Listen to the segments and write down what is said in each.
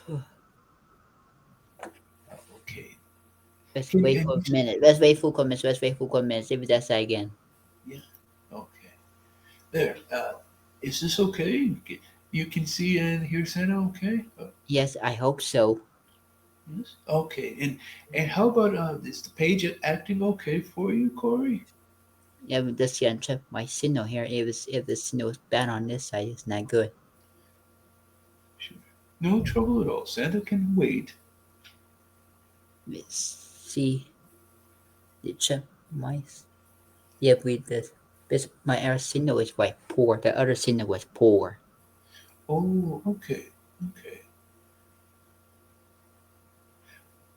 Okay. Let's Okay. wait for a minute. Let's wait for comments. Let's wait for comments. If that's again. Yeah. Okay. There. Is this okay? You can see and hear Santa. Okay. Yes, I hope so. Yes. Okay. And how about is the page acting okay for you, Corey? Yeah, but just yeah, check my signal here. If the signal is bad on this side, it's not good. Sure. No trouble at all. Santa can wait. Let's see. The check my yeah with this my air signal is quite poor. The other signal was poor. Oh, okay. Okay.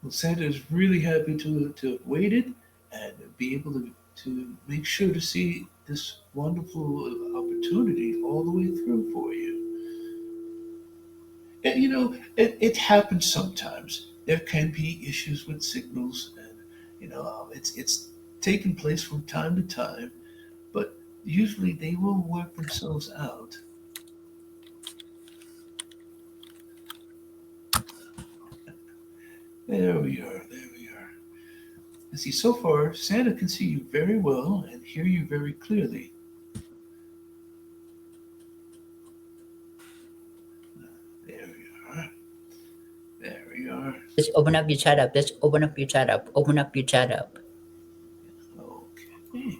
Well, Santa is really happy to have waited and be able to make sure to see this wonderful opportunity all the way through for you. And it happens sometimes. There can be issues with signals, and it's taken place from time to time. But usually they will work themselves out. There we are. There we are. And see, so far, Santa can see you very well and hear you very clearly. There we are. There we are. Just open up your chat up. Just open up your chat up. Open up your chat up. Okay.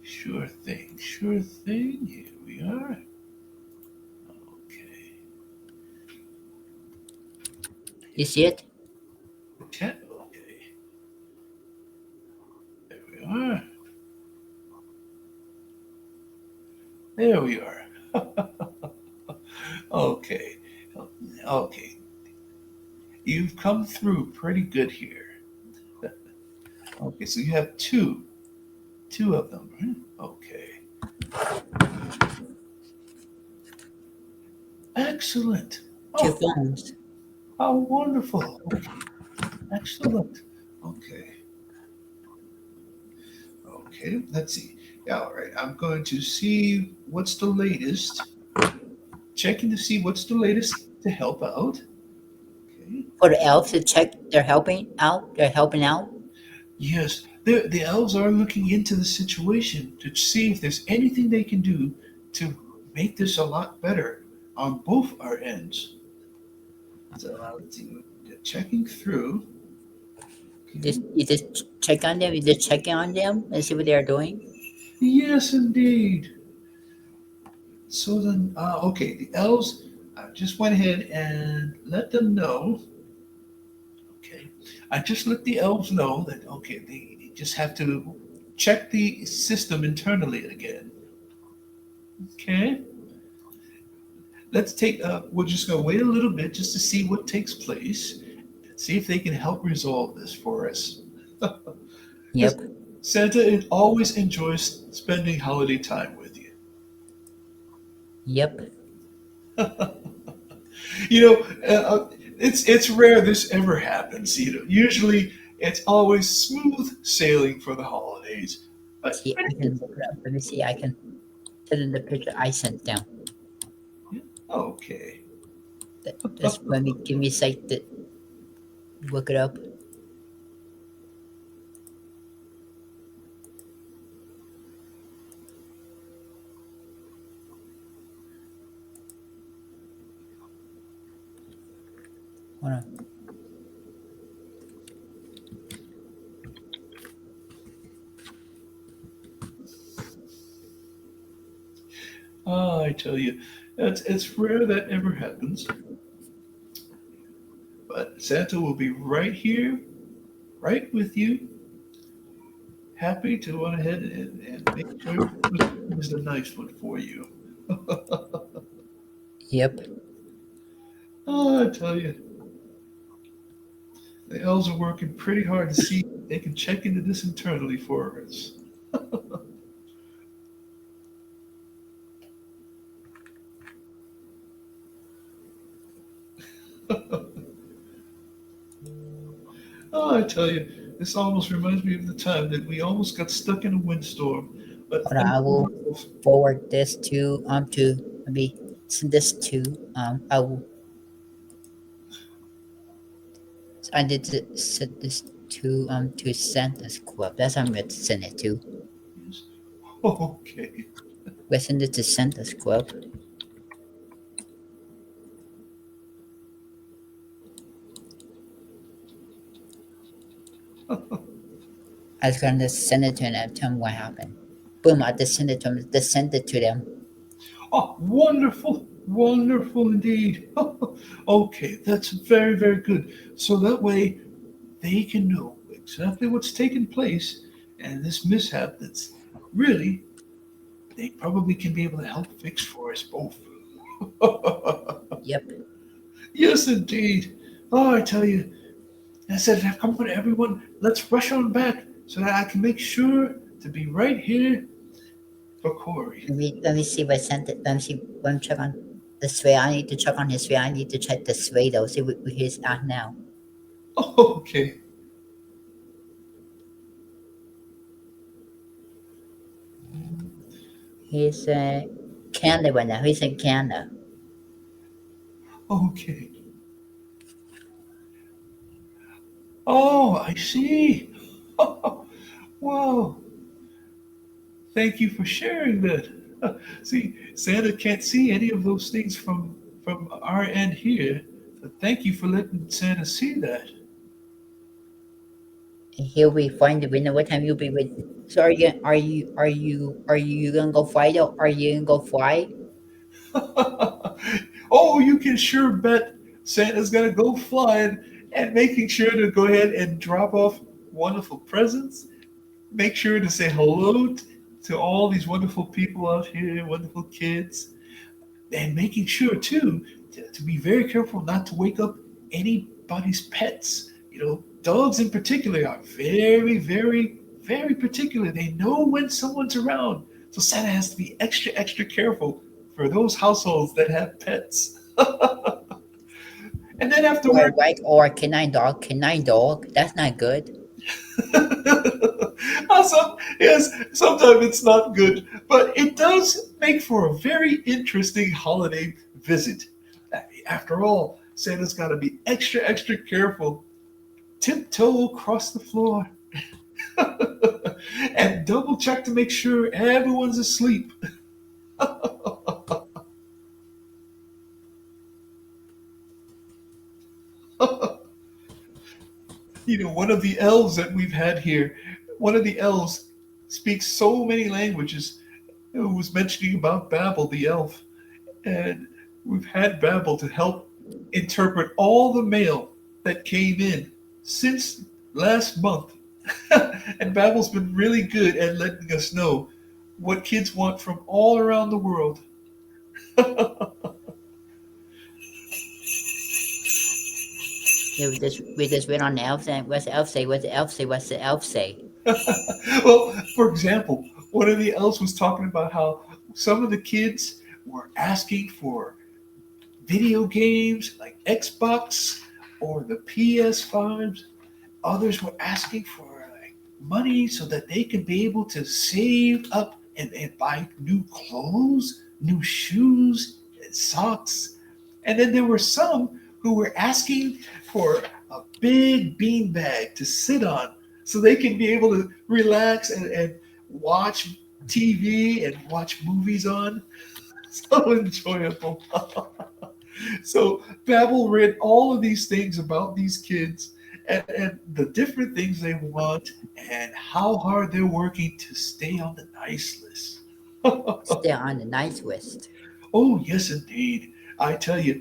Sure thing. Sure thing. Here we are. Okay. You see it? Chat. Okay. There we are. There we are. Okay. Okay. You've come through pretty good here. Okay, so you have two of them, right? Okay. Excellent. Two Oh, phones. how wonderful. Okay. Excellent. Okay. Okay. Let's see. Yeah, all right. I'm going to see what's the latest. Checking to see what's the latest to help out. Okay. For the elves to check, they're helping out. They're helping out. Yes, the elves are looking into the situation to see if there's anything they can do to make this a lot better on both our ends. So let's see. Checking through. Okay. You just check on them. You just checking on them and see what they are doing. Yes, indeed. So then, okay, the elves just went ahead and let them know. Okay, I just let the elves know that okay, they just have to check the system internally again. Okay, let's take. We're just going to wait a little bit just to see what takes place, and see if they can help resolve this for us. Because Yep. Santa always enjoys spending holiday time with you. Yep. you know, it's rare this ever happens. Usually it's always smooth sailing for the holidays. But, See, I can look it up. Let me see. I can send in the picture I sent down. yeah, okay. That's let me give me a sec to look it up. Hold on. I tell you, it's rare that ever happens. But Santa will be right here, right with you, happy to go ahead and make sure Christmas is a nice one for you. Yep. I tell you, the elves are working pretty hard to see if they can check into this internally for us. I tell you, this almost reminds me of the time that we almost got stuck in a windstorm. But Hold on. I will forward this to maybe send this to I will. I did send this to Santa's Club. That's how I'm going to send it to. Yes. Okay. We send it to Santa's Club. I was going to send it to them and tell them what happened. Boom! I just send it to them. Just send it to them. Oh, wonderful, wonderful indeed. Okay, that's very, very good. So that way they can know exactly what's taken place and this mishap that's really, they probably can be able to help fix for us both. Yep. Yes, indeed. Oh, I tell you, I said, come on, everyone, let's rush on back so that I can make sure to be right here for Corey. Let me see what Santa. Let me see. Let me check on the sway. I need to check on his sway. I need to check the sway though. See what he's at now. Okay, He's Canada right now. He's in Canada. okay. Oh, I see. Wow, thank you for sharing that. See, Santa can't see any of those things from our end here. But thank you for letting Santa see that. He'll be fine to win. What time you'll be with? So are you gonna go fight or are you gonna go fly? Oh, you can sure bet Santa's gonna go flying and making sure to go ahead and drop off wonderful presents. Make sure to say hello to all these wonderful people out here, wonderful kids, and making sure too to be very careful not to wake up anybody's pets. You know, dogs in particular are very, very, very particular. They know when someone's around, so Santa has to be extra, extra careful for those households that have pets. And then Or afterward, like or canine dog? Canine dog? That's not good. yes, sometimes it's not good, but it does make for a very interesting holiday visit. After all, Santa's got to be extra, extra careful, tiptoe across the floor, and double check to make sure everyone's asleep. You know, one of the elves that we've had here, one of the elves speaks so many languages. Who was mentioning about Babel, the elf, and we've had Babel to help interpret all the mail that came in since last month. And Babel's been really good at letting us know what kids want from all around the world. Yeah, we just went on the elf and what's the elf say? What's the elf say? What's the elf say? Well, for example, one of the elves was talking about how some of the kids were asking for video games like Xbox or the PS5s. Others were asking for like money so that they could be able to save up and buy new clothes, new shoes, and socks. And then there were some who were asking for a big bean bag to sit on so they can be able to relax and watch TV and watch movies on. So enjoyable. So Babel read all of these things about these kids and the different things they want and how hard they're working to stay on the nice list. Still on the nice list. Oh, yes, indeed. I tell you,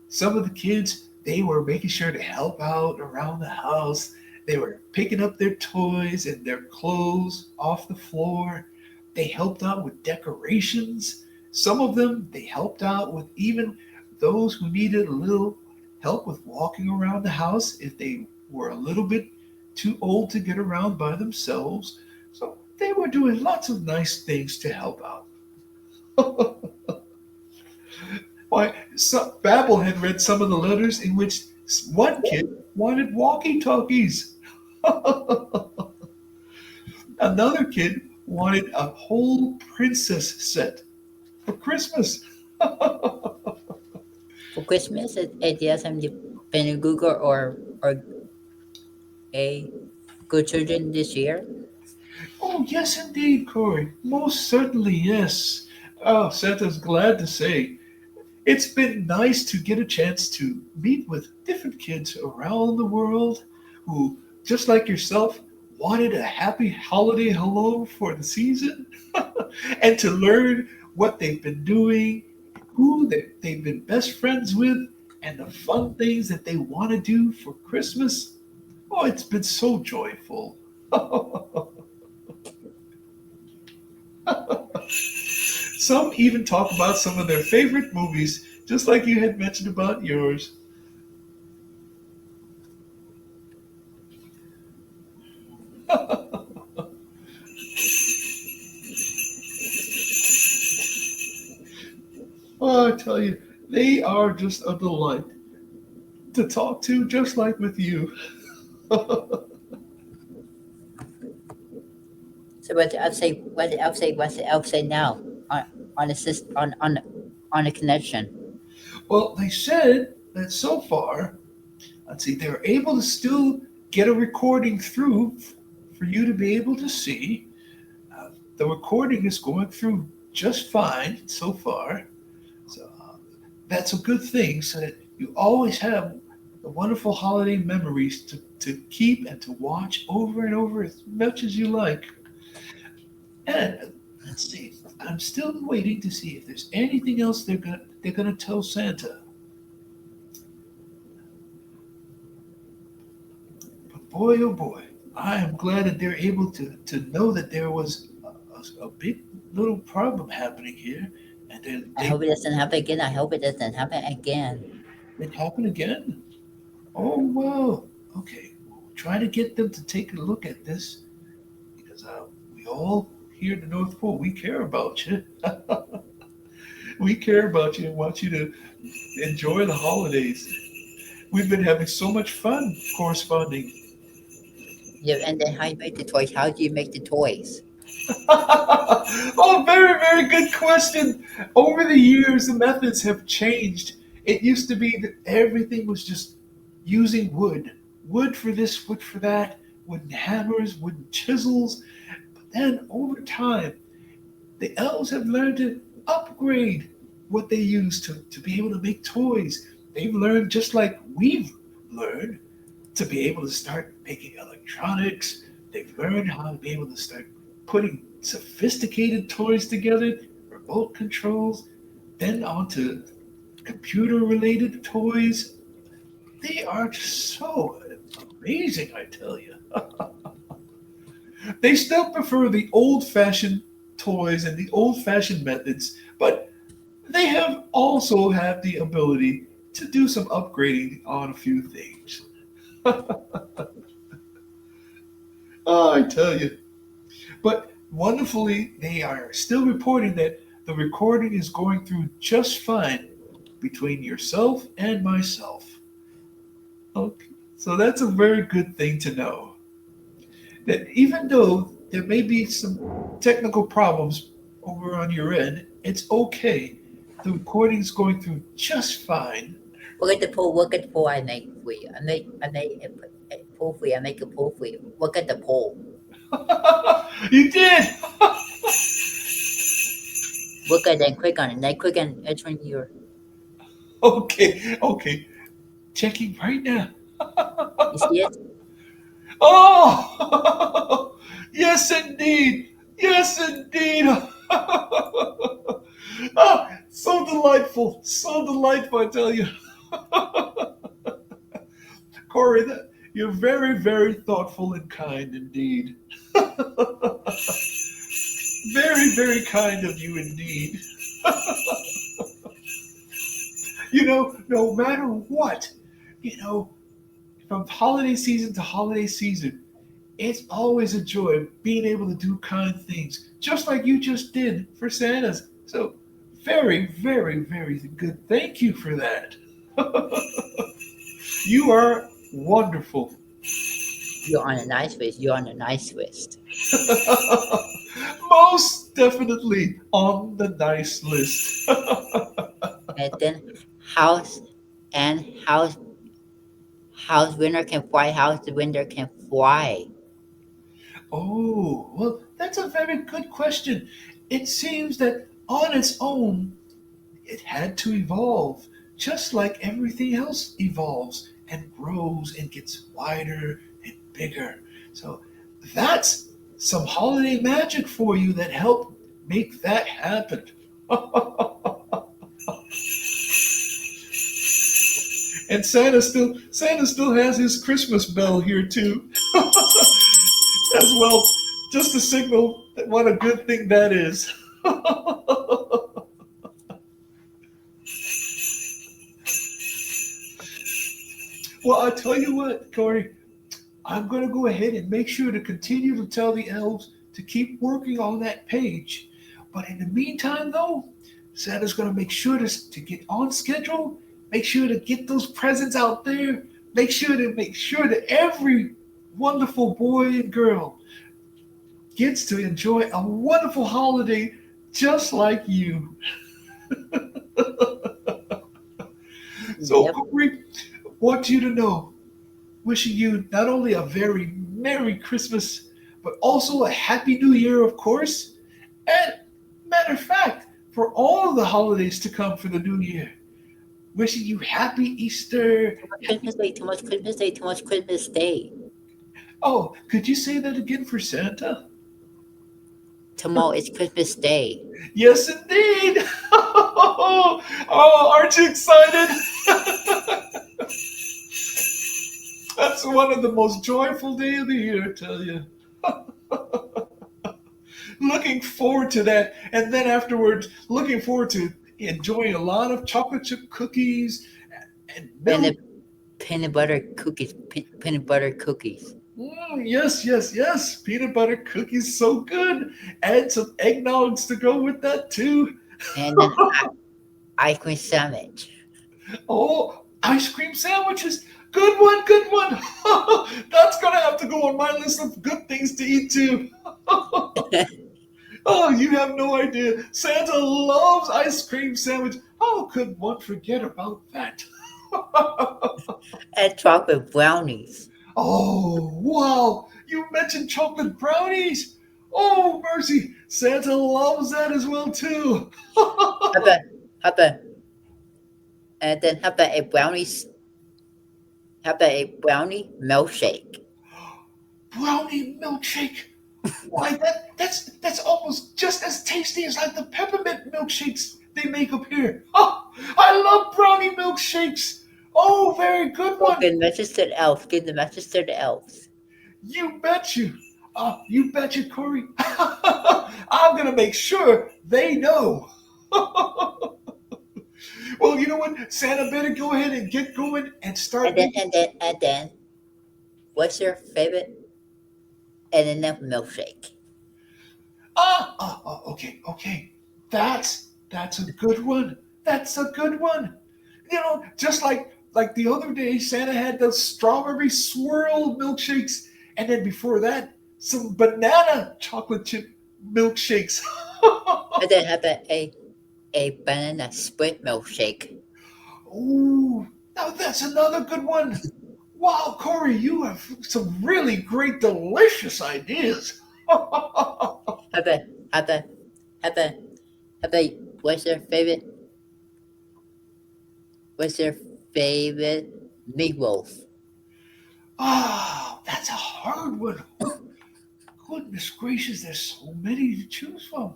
some of the kids, they were making sure to help out around the house. They were picking up their toys and their clothes off the floor. They helped out with decorations. Some of them, they helped out with even those who needed a little help with walking around the house if they were a little bit too old to get around by themselves. So they were doing lots of nice things to help out. Why, Babel had read some of the letters in which one kid wanted walkie talkies. Another kid wanted a whole princess set for Christmas. For Christmas, it yes, I'm the Google or are a good children this year? Oh, yes, indeed, Corey. Most certainly, yes. Oh, Santa's glad to say. It's been nice to get a chance to meet with different kids around the world who, just like yourself, wanted a happy holiday hello for the season and to learn what they've been doing, who they've been best friends with, and the fun things that they want to do for Christmas. Oh, it's been so joyful. Some even talk about some of their favorite movies, just like you had mentioned about yours. Oh, I tell you, they are just a delight to talk to, just like with you. So what the elf say? What the elf say? What's the elf say now on the on the connection? Well, they said that so far, let's see, they're able to still get a recording through for you to be able to see. Uh, the recording is going through just fine so far. So that's a good thing, so that you always have the wonderful holiday memories to keep and to watch over and over as much as you like. And let's see, I'm still waiting to see if there's anything else they're gonna tell Santa. But boy, oh boy, I am glad that they're able to know that there was a big little problem happening here, and I they hope it doesn't happen again. I hope it doesn't happen again. it happened again. Oh well, okay. We'll try to get them to take a look at this because we all here at the North Pole we care about you. We care about you and want you to enjoy the holidays. We've been having so much fun corresponding. Yeah, and then how you make the toys? How do you make the toys? Oh, very, very good question. Over the years, the methods have changed. It used to be that everything was just using wood. Wood for this, wood for that, wooden hammers, wooden chisels. But then over time, the elves have learned to upgrade what they use to be able to make toys. They've learned, just like we've learned, to be able to start making electronics. They've learned how to be able to start putting sophisticated toys together, remote controls, then onto computer related toys. They are just so amazing, I tell you. They still prefer the old fashioned toys and the old fashioned methods, but they have also have the ability to do some upgrading on a few things. Oh, I tell you. But wonderfully, they are still reporting that the recording is going through just fine between yourself and myself. Okay. So that's a very good thing to know. That even though there may be some technical problems over on your end, it's okay. The recording is going through just fine. Look at the pool. Look at the pool I make for you. I make a pool for you. I make a pool for you. Look at the pool. You did! Look at it and click on it. Then click on entering your. Okay, okay. Checking right now. You see it? Oh! Yes, indeed! Yes, indeed! Oh, so delightful! So delightful, I tell you. Corey, you're very, very thoughtful and kind indeed. Very, very kind of you indeed. No matter what, you know, from holiday season to holiday season, it's always a joy being able to do kind things, just like you just did for Santa's. So, very, very, very good. Thank you for that. You are wonderful. You're on a nice list. You're on a nice list. Most definitely on the nice list. And then house and house How's winter can fly? How's the winter can fly? Oh, well, that's a very good question. It seems that on its own, it had to evolve, just like everything else evolves and grows and gets wider and bigger. So that's some holiday magic for you that helped make that happen. And Santa still has his Christmas bell here too, as well, just to signal that what a good thing that is. Well, I tell you what, Corey, I'm going to go ahead and make sure to continue to tell the elves to keep working on that page. But in the meantime, though, Santa's going to make sure to get on schedule, make sure to get those presents out there, make sure that every wonderful boy and girl gets to enjoy a wonderful holiday just like you. So, Yep. Corey, want you to know, wishing you not only a very Merry Christmas, but also a Happy New Year, of course. And matter of fact, for all of the holidays to come for the new year, wishing you Happy Easter. Too much Christmas Day. Too much Christmas Day. Too much Christmas Day. Oh, could you say that again for Santa? Tomorrow is Christmas Day. Yes, indeed. Oh, aren't you excited? That's one of the most joyful days of the year, I tell you. Looking forward to that. And then afterwards, looking forward to enjoying a lot of chocolate chip cookies and milk. Peanut peanut butter cookies. Peanut butter cookies. Yes, yes, yes. Peanut butter cookies, so good. Add some eggnogs to go with that, too. And then ice cream sandwich. Oh, ice cream sandwiches. Good one, good one. That's going to have to go on my list of good things to eat, too. Oh, you have no idea. Santa loves ice cream sandwich. How could one forget about that? And chocolate brownies. Oh, wow. You mentioned chocolate brownies. Oh, mercy. Santa loves that as well, too. How about how about and then how about a brownies? How about a brownie milkshake? Brownie milkshake. Why, that's almost just as tasty as like the peppermint milkshakes they make up here. Oh, I love brownie milkshakes. Oh, very good Oh, one. good message to the elves. Give the message to the elves. You bet you. You bet you, Corey. I'm gonna make sure they know. Well, you know what? Santa better go ahead and get going and And start then making. and then, what's your favorite and then milkshake? Okay, okay. That's a good one. That's a good one. Just like the other day, Santa had the strawberry swirl milkshakes, and then before that, some banana chocolate chip milkshakes. And then how about a banana split milkshake? Ooh, now that's another good one. Wow, Corey, you have some really great, delicious ideas. How about how about how about how about what's your favorite? What's your favorite meatloaf? That's a hard one. Goodness gracious, there's so many to choose from.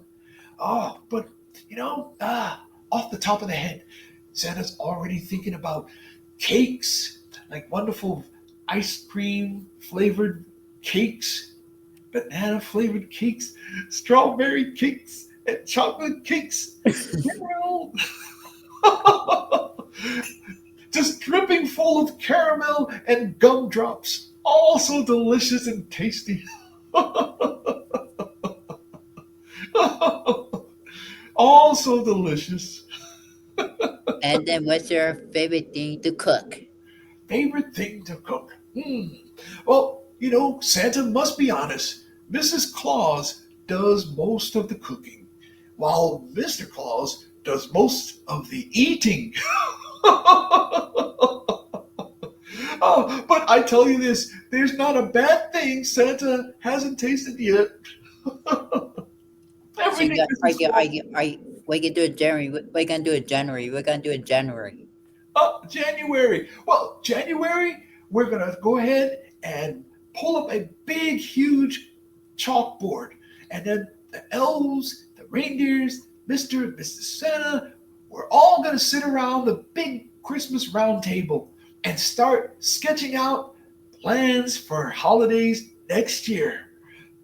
But off the top of the head, Santa's already thinking about cakes, like wonderful ice cream flavored cakes, banana flavored cakes, strawberry cakes, and chocolate cakes. Caramel. Just dripping full of caramel and gumdrops. All so delicious and tasty. All so delicious. And then what's your favorite thing to cook? Favorite thing to cook? Well, Santa must be honest. Mrs. Claus does most of the cooking, while Mr. Claus does most of the eating. Oh, but I tell you this, there's not a bad thing Santa hasn't tasted yet. So you Everything got, Mrs. Claus. we can do it January. We can do it January. We're gonna do it January. January. Well, January, we're going to go ahead and pull up a big, huge chalkboard. And then the elves, the reindeers, Mr. and Mrs. Santa, we're all going to sit around the big Christmas round table and start sketching out plans for holidays next year.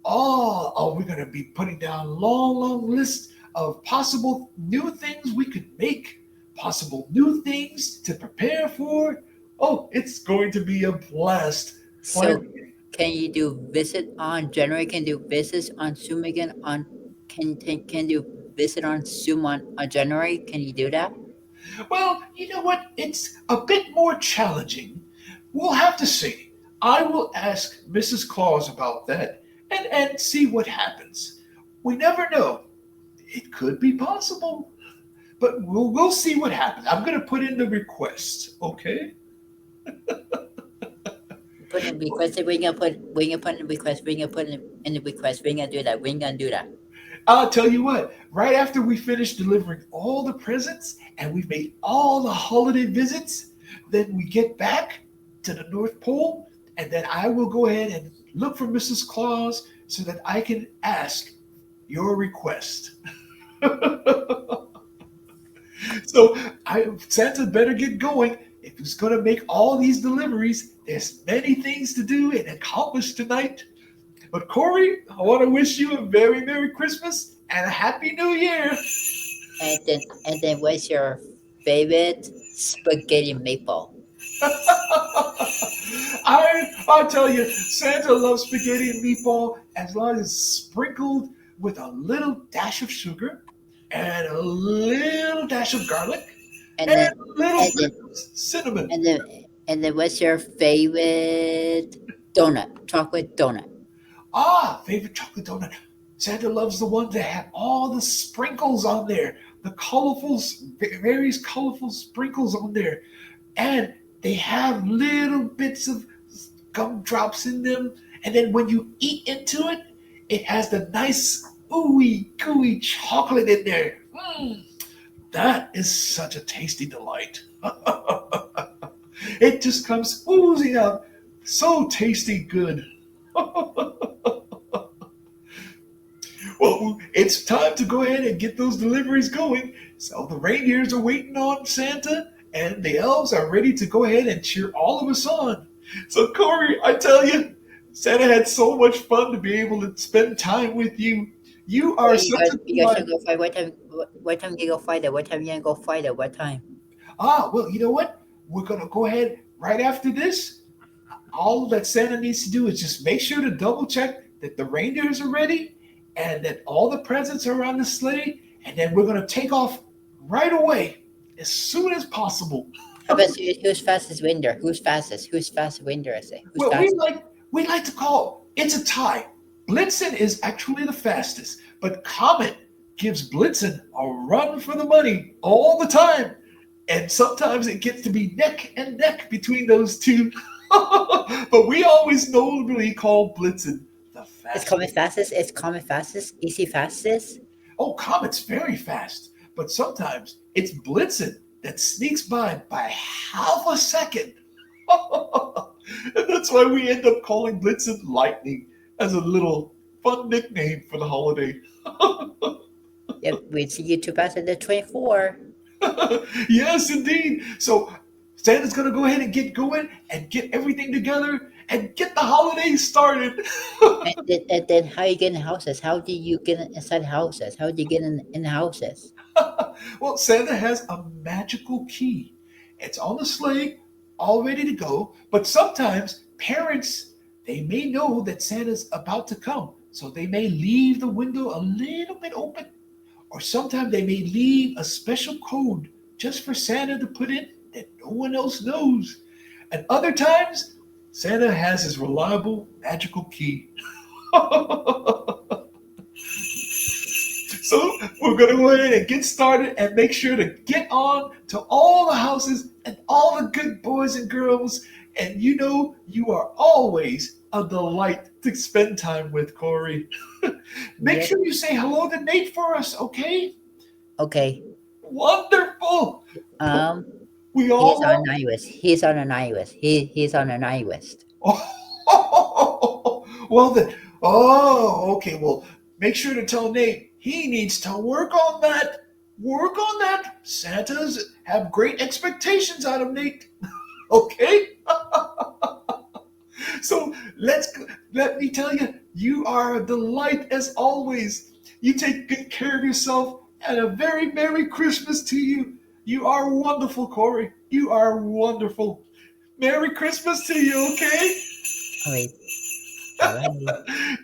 We're going to be putting down long, long lists of possible new things we could make, possible new things to prepare for. Oh, it's going to be a blast. So Planning. can you do visit on January? Can do visits on Zoom again on can you visit on Zoom on January? Can you do that? Well, you know what? It's a bit more challenging. We'll have to see. I will ask Mrs. Claus about that and see what happens. We never know. It could be possible. But we'll see what happens. I'm going to put in the request, okay? Put in request. We gonna put in request. We gonna put in the request. We gonna do that. We gonna do that. I'll tell you what, right after we finish delivering all the presents and we've made all the holiday visits, then we get back to the North Pole and then I will go ahead and look for Mrs. Claus so that I can ask your request. So Santa better get going. If he's going to make all these deliveries, there's many things to do and accomplish tonight. But Corey, I want to wish you a very Merry Christmas and a Happy New Year. And then what's your favorite spaghetti maple? I'll tell you, Santa loves spaghetti and meatball as long as it's sprinkled with a little dash of sugar and a little dash of garlic And and then a little and bit then of cinnamon. and then and then what's your favorite donut? Chocolate donut. Favorite chocolate donut. Santa loves the ones that have all the sprinkles on there, the colorful, various colorful sprinkles on there. And they have little bits of gumdrops in them. And then when you eat into it, it has the nice ooey gooey chocolate in there. That is such a tasty delight. It just comes oozing out. So tasty good. Well, it's time to go ahead and get those deliveries going. So the reindeers are waiting on Santa, and the elves are ready to go ahead and cheer all of us on. So, Corey, I tell you, Santa had so much fun to be able to spend time with you. You are Wait, such a you guys should delight. go fight. What time you go fight it? What time you gonna go fight it? What time? Well, you know what? We're going to go ahead right after this. All that Santa needs to do is just make sure to double check that the reindeers are ready and that all the presents are on the sleigh. And then we're going to take off right away as soon as possible. How about who's fastest winner? Who's fastest? Who's fastest winner? I say. Who's Well, we fastest? like we like to call it's a tie. Blitzen is actually the fastest, but Comet gives Blitzen a run for the money all the time. And sometimes it gets to be neck and neck between those two. But we always normally call Blitzen the It's fastest. Comet fastest. It's Comet fastest. Is he fastest? Oh, Comet's very fast, but sometimes it's Blitzen that sneaks by half a second. And that's why we end up calling Blitzen Lightning as a little fun nickname for the holiday. Yep. We see you 2024. Yes, indeed. So Santa's going to go ahead and get going and get everything together and get the holidays started. And then how you get in houses? How do you get inside houses? How do you get in the houses? Well, Santa has a magical key. It's on the sleigh, all ready to go. But sometimes parents, they may know that Santa's about to come. So they may leave the window a little bit open. Or sometimes they may leave a special code just for Santa to put in that no one else knows. And other times, Santa has his reliable magical key. So we're going to go ahead and get started and make sure to get on to all the houses and all the good boys and girls And you know you are always a delight to spend time with, Corey. Make Yep. sure you say hello to Nate for us, okay? Okay. Wonderful. Um, We he's all on love. iOS. He's on an iOS. He's on an iOS. Well then. Oh, okay. Well, make sure to tell Nate he needs to work on that. Work on that. Santas have great expectations out of Nate. Okay. So let me tell you, you are a delight as always. You take good care of yourself, and a very Merry Christmas to you. You are wonderful, Corey. You are wonderful. Merry Christmas to you, okay? All right. Bye bye.